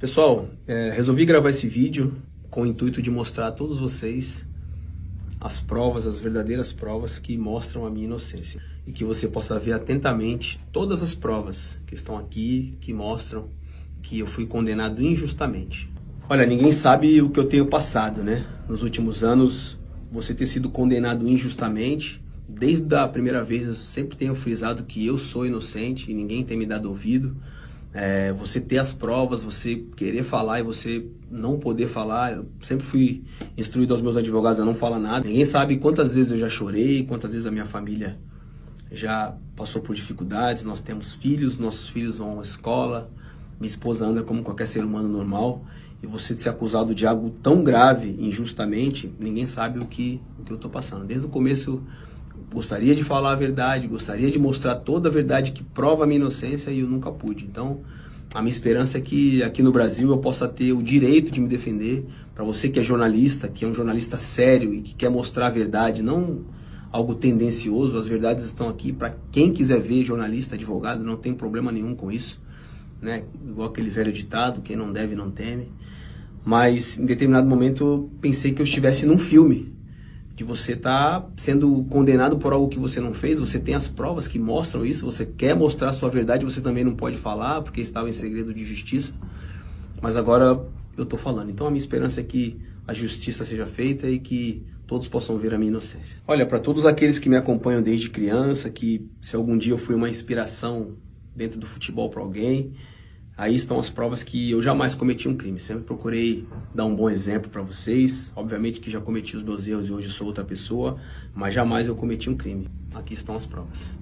Pessoal, resolvi gravar esse vídeo com o intuito de mostrar a todos vocês as provas, as verdadeiras provas que mostram a minha inocência. E que você possa ver atentamente todas as provas que estão aqui, que mostram que eu fui condenado injustamente. Olha, ninguém sabe o que eu tenho passado, né? Nos últimos anos, você ter sido condenado injustamente. Desde a primeira vez eu sempre tenho frisado que eu sou inocente e ninguém tem me dado ouvido. Você ter as provas, você querer falar e você não poder falar. Eu sempre fui instruído aos meus advogados a não falar nada. Ninguém sabe quantas vezes eu já chorei, quantas vezes a minha família já passou por dificuldades. Nós temos filhos, nossos filhos vão à escola, minha esposa anda como qualquer ser humano normal. E você ser acusado de algo tão grave, injustamente, ninguém sabe o que eu estou passando. Desde o começo gostaria de falar a verdade, gostaria de mostrar toda a verdade que prova a minha inocência e eu nunca pude. Então, a minha esperança é que aqui no Brasil eu possa ter o direito de me defender. Para você que é jornalista, que é um jornalista sério e que quer mostrar a verdade, não algo tendencioso, as verdades estão aqui para quem quiser ver, jornalista, advogado, não tem problema nenhum com isso, né? Igual aquele velho ditado, quem não deve não teme. Mas em determinado momento eu pensei que eu estivesse num filme, de você estar sendo condenado por algo que você não fez. Você tem as provas que mostram isso, você quer mostrar a sua verdade, você também não pode falar, porque estava em segredo de justiça, mas agora eu estou falando. Então a minha esperança é que a justiça seja feita e que todos possam ver a minha inocência. Olha, para todos aqueles que me acompanham desde criança, que se algum dia eu fui uma inspiração dentro do futebol para alguém, aí estão as provas que eu jamais cometi um crime. Sempre procurei dar um bom exemplo para vocês. Obviamente que já cometi os meus erros e hoje sou outra pessoa, mas jamais eu cometi um crime. Aqui estão as provas.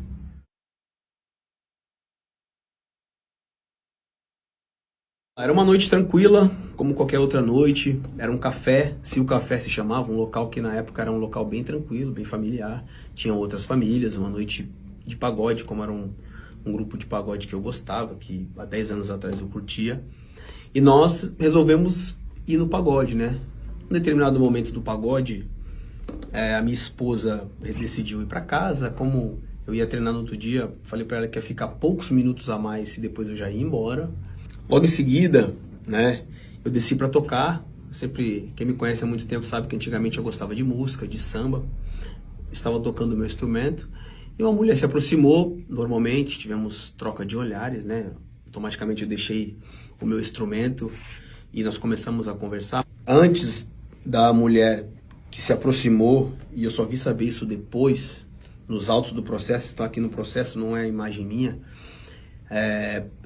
Era uma noite tranquila, como qualquer outra noite. Era um café, se o café se chamava, um local que na época era um local bem tranquilo, bem familiar. Tinham outras famílias, uma noite de pagode, como era um grupo de pagode que eu gostava, que há 10 anos atrás eu curtia. E nós resolvemos ir no pagode, né? Em determinado momento do pagode, a minha esposa decidiu ir para casa. Como eu ia treinar no outro dia, falei para ela que ia ficar poucos minutos a mais e depois eu já ia embora. Logo em seguida, né, eu desci para tocar. Sempre, quem me conhece há muito tempo sabe que antigamente eu gostava de música, de samba. Estava tocando o meu instrumento. E uma mulher se aproximou, normalmente, tivemos troca de olhares, né? Automaticamente eu deixei o meu instrumento e nós começamos a conversar. Antes da mulher que se aproximou, e eu só vi saber isso depois, nos autos do processo, está aqui no processo, não é a imagem minha,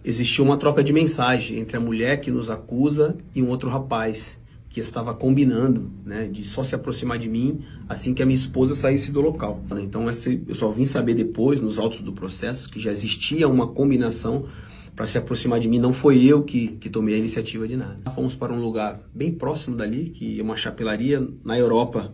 existiu uma troca de mensagem entre a mulher que nos acusa e um outro rapaz, que estava combinando, né, de só se aproximar de mim assim que a minha esposa saísse do local. Então eu só vim saber depois, nos autos do processo, que já existia uma combinação para se aproximar de mim. Não foi eu que tomei a iniciativa de nada. Fomos para um lugar bem próximo dali, que é uma chapelaria. Na Europa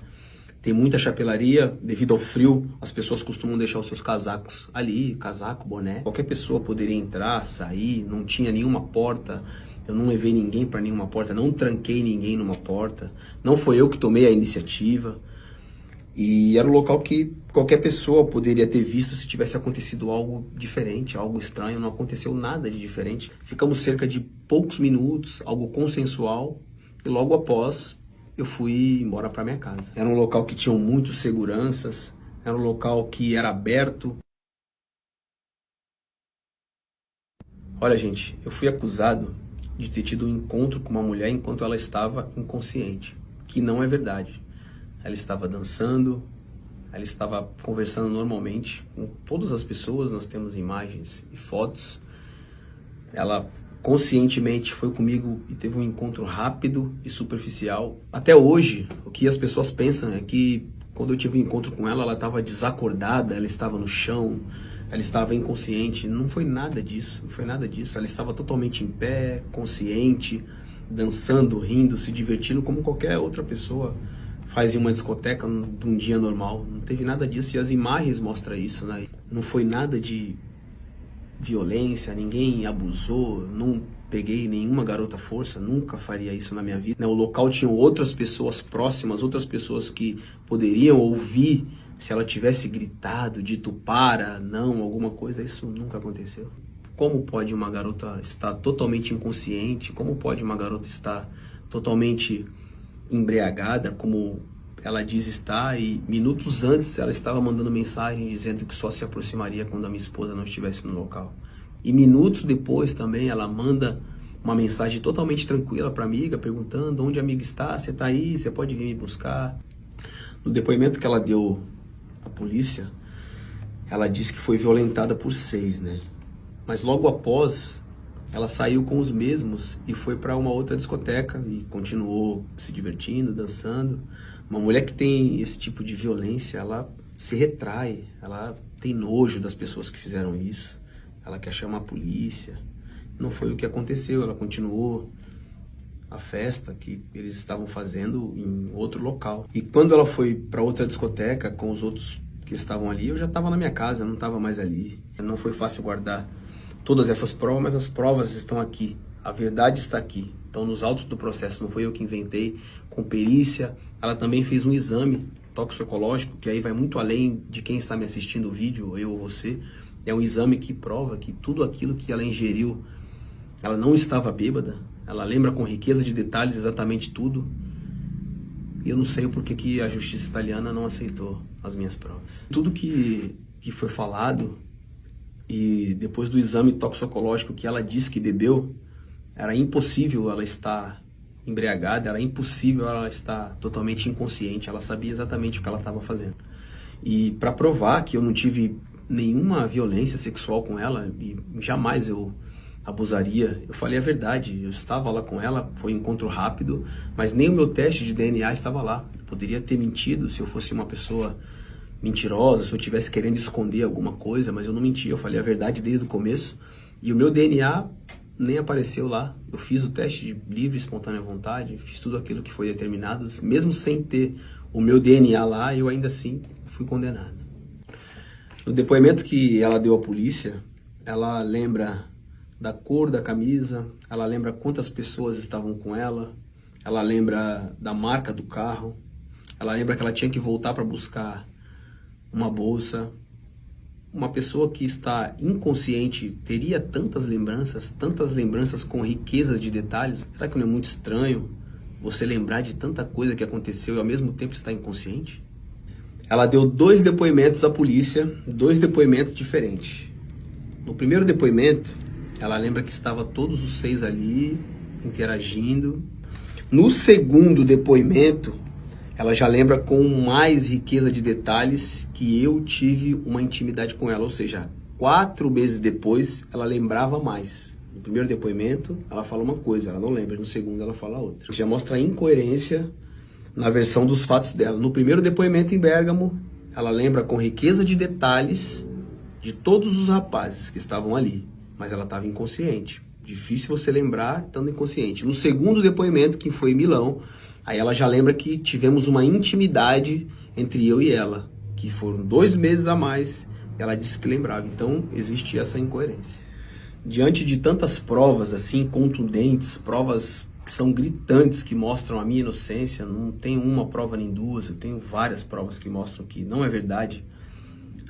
tem muita chapelaria, devido ao frio, as pessoas costumam deixar os seus casacos ali, casaco, boné. Qualquer pessoa poderia entrar, sair, não tinha nenhuma porta. Eu não levei ninguém para nenhuma porta, não tranquei ninguém numa porta, não foi eu que tomei a iniciativa. E era um local que qualquer pessoa poderia ter visto se tivesse acontecido algo diferente, algo estranho. Não aconteceu nada de diferente. Ficamos cerca de poucos minutos, algo consensual, e logo após eu fui embora para minha casa. Era um local que tinha muitos seguranças, era um local que era aberto. Olha, gente, eu fui acusado de ter tido um encontro com uma mulher enquanto ela estava inconsciente, que não é verdade. Ela estava dançando, ela estava conversando normalmente com todas as pessoas, nós temos imagens e fotos. Ela conscientemente foi comigo e teve um encontro rápido e superficial. Até hoje, o que as pessoas pensam é que quando eu tive um encontro com ela, ela estava desacordada, ela estava no chão, ela estava inconsciente. Não foi nada disso, não foi nada disso. Ela estava totalmente em pé, consciente, dançando, rindo, se divertindo como qualquer outra pessoa faz em uma discoteca num dia normal. Não teve nada disso e as imagens mostram isso, né? Não foi nada de violência, ninguém abusou, não peguei nenhuma garota à força, nunca faria isso na minha vida. O local tinha outras pessoas próximas, outras pessoas que poderiam ouvir se ela tivesse gritado, dito para, não, alguma coisa. Isso nunca aconteceu. Como pode uma garota estar totalmente inconsciente? Como pode uma garota estar totalmente embriagada, como ela diz estar, e minutos antes ela estava mandando mensagem dizendo que só se aproximaria quando a minha esposa não estivesse no local. E minutos depois também ela manda uma mensagem totalmente tranquila para a amiga, perguntando onde a amiga está, você está aí, você pode vir me buscar. No depoimento que ela deu à polícia, ela disse que foi violentada por 6, né? Mas logo após, ela saiu com os mesmos e foi para uma outra discoteca e continuou se divertindo, dançando. Uma mulher que tem esse tipo de violência, ela se retrai, ela tem nojo das pessoas que fizeram isso, ela quer chamar a polícia. Não foi o que aconteceu, ela continuou a festa que eles estavam fazendo em outro local. E quando ela foi para outra discoteca com os outros que estavam ali, eu já estava na minha casa, não estava mais ali. Não foi fácil guardar todas essas provas, mas as provas estão aqui. A verdade está aqui. Então, nos autos do processo, não foi eu que inventei, com perícia. Ela também fez um exame toxicológico, que aí vai muito além de quem está me assistindo o vídeo, eu ou você. É um exame que prova que tudo aquilo que ela ingeriu, ela não estava bêbada. Ela lembra com riqueza de detalhes exatamente tudo. E eu não sei o porquê que a justiça italiana não aceitou as minhas provas. Tudo que foi falado, e depois do exame toxicológico que ela disse que bebeu, era impossível ela estar embriagada, era impossível ela estar totalmente inconsciente, ela sabia exatamente o que ela estava fazendo. E para provar que eu não tive nenhuma violência sexual com ela, e jamais eu abusaria, eu falei a verdade, eu estava lá com ela, foi um encontro rápido, mas nem o meu teste de DNA estava lá. Eu poderia ter mentido se eu fosse uma pessoa mentirosa, se eu estivesse querendo esconder alguma coisa, mas eu não menti, eu falei a verdade desde o começo, e o meu DNA nem apareceu lá. Eu fiz o teste de livre e espontânea vontade, fiz tudo aquilo que foi determinado, mesmo sem ter o meu DNA lá, eu ainda assim fui condenado. No depoimento que ela deu à polícia, ela lembra da cor da camisa, ela lembra quantas pessoas estavam com ela, ela lembra da marca do carro, ela lembra que ela tinha que voltar para buscar uma bolsa. Uma pessoa que está inconsciente teria tantas lembranças com riquezas de detalhes? Será que não é muito estranho você lembrar de tanta coisa que aconteceu e ao mesmo tempo estar inconsciente? Ela deu 2 depoimentos à polícia, 2 depoimentos diferentes. No primeiro depoimento, ela lembra que estava todos os 6 ali, interagindo. No segundo depoimento, ela já lembra com mais riqueza de detalhes que eu tive uma intimidade com ela. Ou seja, 4 meses depois, ela lembrava mais. No primeiro depoimento, ela fala uma coisa, ela não lembra. No segundo, ela fala outra. Já mostra a incoerência na versão dos fatos dela. No primeiro depoimento em Bérgamo, ela lembra com riqueza de detalhes de todos os rapazes que estavam ali. Mas ela estava inconsciente. Difícil você lembrar estando inconsciente. No segundo depoimento, que foi em Milão, aí ela já lembra que tivemos uma intimidade entre eu e ela, que foram 2 meses a mais, ela disse que lembrava. Então, existe essa incoerência. Diante de tantas provas assim, contundentes, provas que são gritantes, que mostram a minha inocência, não tenho uma prova nem duas, eu tenho várias provas que mostram que não é verdade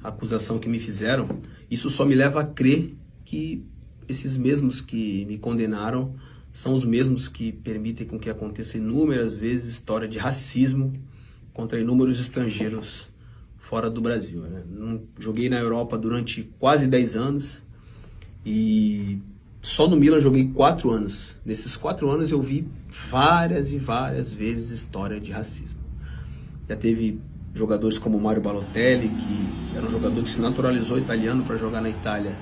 a acusação que me fizeram, isso só me leva a crer que esses mesmos que me condenaram são os mesmos que permitem com que aconteça inúmeras vezes história de racismo contra inúmeros estrangeiros fora do Brasil, né? Joguei na Europa durante quase 10 anos e só no Milan joguei 4 anos. Nesses 4 anos eu vi várias e várias vezes história de racismo. Já teve jogadores como Mario Balotelli, que era um jogador que se naturalizou italiano para jogar na Itália,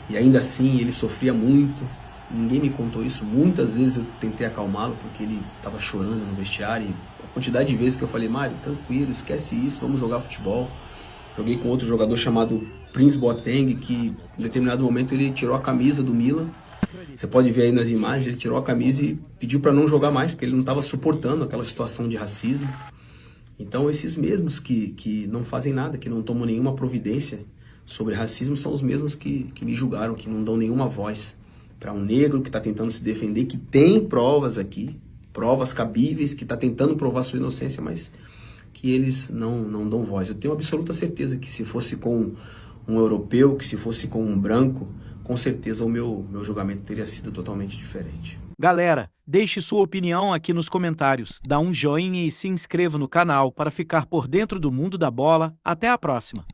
e ainda assim ele sofria muito. Ninguém me contou isso. Muitas vezes eu tentei acalmá-lo porque ele estava chorando no vestiário. E a quantidade de vezes que eu falei, Mário, tranquilo, esquece isso, vamos jogar futebol. Joguei com outro jogador chamado Prince Boateng, que em determinado momento ele tirou a camisa do Milan. Você pode ver aí nas imagens, ele tirou a camisa e pediu para não jogar mais, porque ele não estava suportando aquela situação de racismo. Então esses mesmos que não fazem nada, que não tomam nenhuma providência sobre racismo, são os mesmos que me julgaram, que não dão nenhuma voz para um negro que está tentando se defender, que tem provas aqui, provas cabíveis, que está tentando provar sua inocência, mas que eles não dão voz. Eu tenho absoluta certeza que se fosse com um europeu, que se fosse com um branco, com certeza o meu julgamento teria sido totalmente diferente. Galera, deixe sua opinião aqui nos comentários, dá um joinha e se inscreva no canal para ficar por dentro do mundo da bola. Até a próxima!